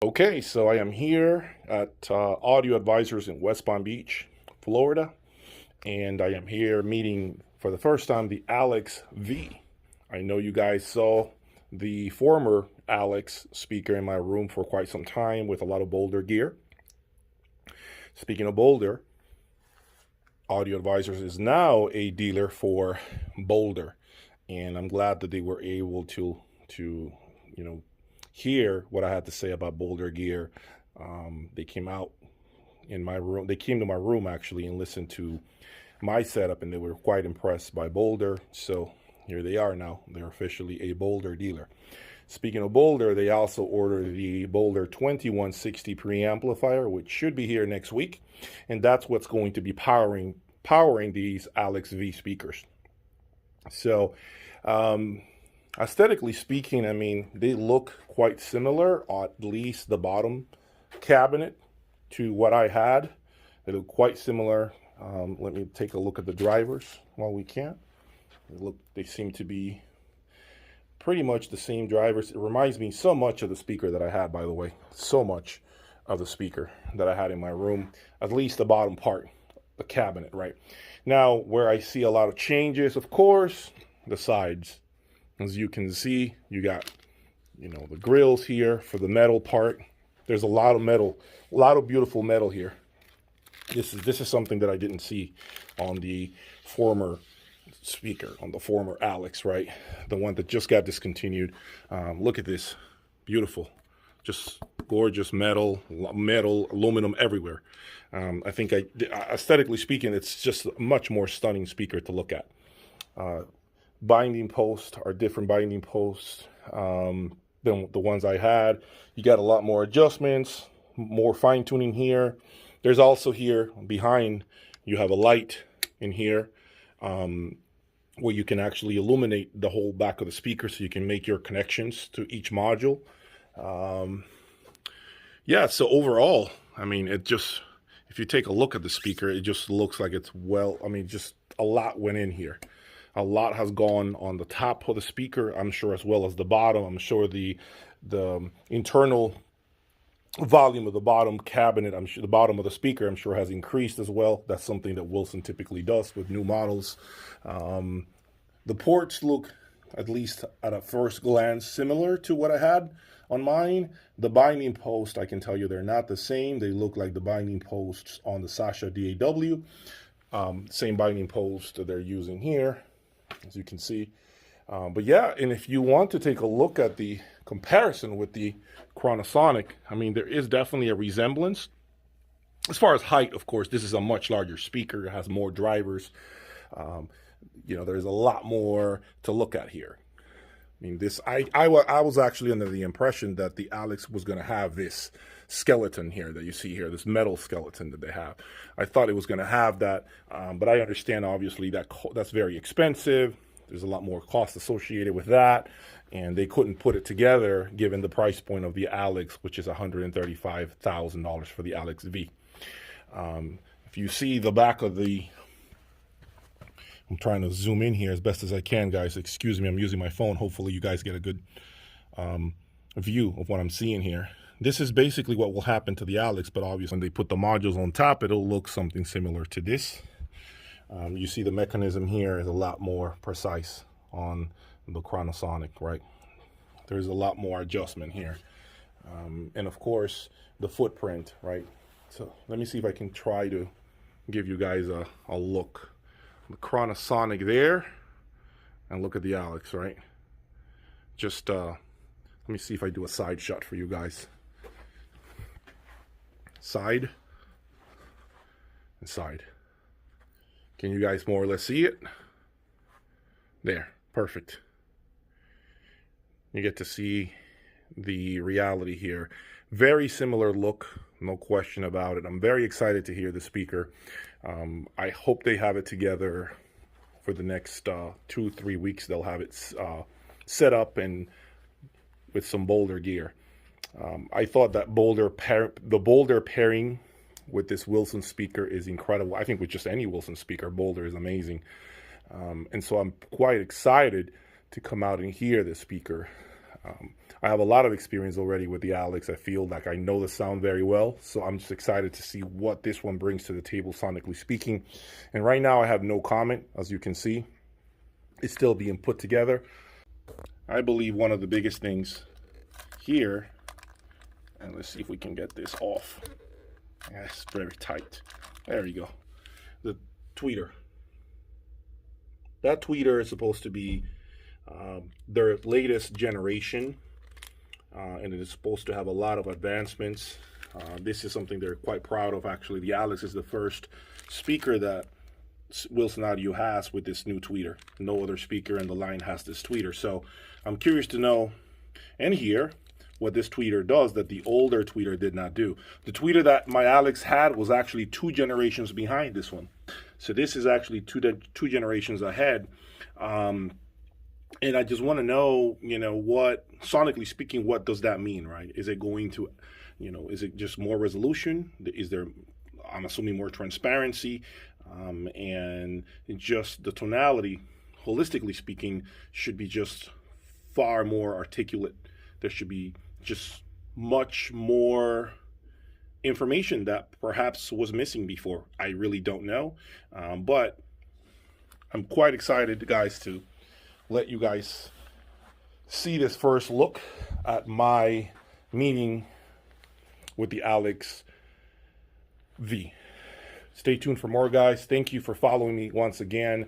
Okay, so I am here at Audio Advisors in West Palm Beach, Florida, and I am here meeting for the first time the ALEXX V. I know you guys saw the former ALEXX speaker in my room for quite some time with a lot of Boulder gear. Speaking of Boulder, Audio Advisors is now a dealer for Boulder, and I'm glad that they were able to hear what I had to say about Boulder gear. They came out in my room. They came to my room actually and listened to my setup, and they were quite impressed by Boulder. So here they are now. They're officially a Boulder dealer. Speaking of Boulder, they also ordered the Boulder 2160 preamplifier, which should be here next week, and that's what's going to be powering these ALEXX V speakers. So aesthetically speaking, I mean, they look quite similar, at least the bottom cabinet, to what I had. They look quite similar. Let me take a look at the drivers while we can. They seem to be pretty much the same drivers. It reminds me so much of the speaker that I had, by the way. So much of the speaker that I had in my room, at least the bottom part, the cabinet, right? Now, where I see a lot of changes, of course, the sides. As you can see, you got, the grills here for the metal part. There's a lot of metal, a lot of beautiful metal here. This is something that I didn't see on the former speaker, on the former ALEXX, right? The one that just got discontinued. Look at this, beautiful, just gorgeous metal, aluminum everywhere. I think aesthetically speaking, it's just a much more stunning speaker to look at. Binding posts are different binding posts than the ones I had. You got a lot more adjustments, more fine tuning here. There's also here behind, you have a light in here where you can actually illuminate the whole back of the speaker so you can make your connections to each module. Yeah, so overall, I mean, if you take a look at the speaker, it just looks like it's just a lot went in here. A lot has gone on the top of the speaker, I'm sure, as well as the bottom. I'm sure the internal volume of the bottom cabinet, I'm sure the bottom of the speaker, I'm sure, has increased as well. That's something that Wilson typically does with new models. The ports look, at least at a first glance, similar to what I had on mine. The binding posts, I can tell you they're not the same. They look like the binding posts on the Sasha DAW. Same binding post that they're using here, as you can see. But yeah, and if you want to take a look at the comparison with the Chronosonic, I mean, there is definitely a resemblance. As far as height, of course, this is a much larger speaker. It has more drivers. There's a lot more to look at here. I mean, I was actually under the impression that the ALEXX was going to have this skeleton here that you see here, this metal skeleton that they have. I thought it was going to have that, but I understand obviously that's very expensive. There's a lot more cost associated with that, and they couldn't put it together given the price point of the ALEXX, which is $135,000 for the ALEXX V. If you see the back of I'm trying to zoom in here as best as I can, guys. Excuse me, I'm using my phone. Hopefully you guys get a good view of what I'm seeing here. This is basically what will happen to the ALEXX, but obviously when they put the modules on top, it'll look something similar to this. You see the mechanism here is a lot more precise on the Chronosonic, right? There's a lot more adjustment here. And of course, the footprint, right? So let me see if I can try to give you guys a look. The Chronosonic there, and look at the ALEXX, right? Just let me see if I do a side shot for you guys. Side and side. Can you guys more or less see it? There, perfect. You get to see the reality here. Very similar look, no question about it. I'm very excited to hear the speaker. I hope they have it together for the next 2-3 weeks. They'll have it set up and with some Boulder gear. I thought that the Boulder pairing with this Wilson speaker is incredible. I think with just any Wilson speaker, Boulder is amazing. And so I'm quite excited to come out and hear this speaker. I have a lot of experience already with the ALEXX. I feel like I know the sound very well, so I'm just excited to see what this one brings to the table, sonically speaking. And right now I have no comment, as you can see. It's still being put together. I believe one of the biggest things here, and let's see if we can get this off. Yeah, it's very tight. There you go. The tweeter. That tweeter is supposed to be their latest generation, and it is supposed to have a lot of advancements. This is something they're quite proud of, actually. The ALEXX is the first speaker that Wilson Audio has with this new tweeter. No other speaker in the line has this tweeter. So I'm curious to know and hear what this tweeter does that the older tweeter did not do. The tweeter that my ALEXX had was actually 2 generations behind this one. So this is actually two generations ahead. And I just want to know, what, sonically speaking, what does that mean, right? Is it going to, is it just more resolution? Is there, I'm assuming, more transparency? And just the tonality, holistically speaking, should be just far more articulate. There should be just much more information that perhaps was missing before. I really don't know, but I'm quite excited, guys, to let you guys see this first look at my meeting with the ALEXX V. Stay tuned for more, guys. Thank you for following me once again.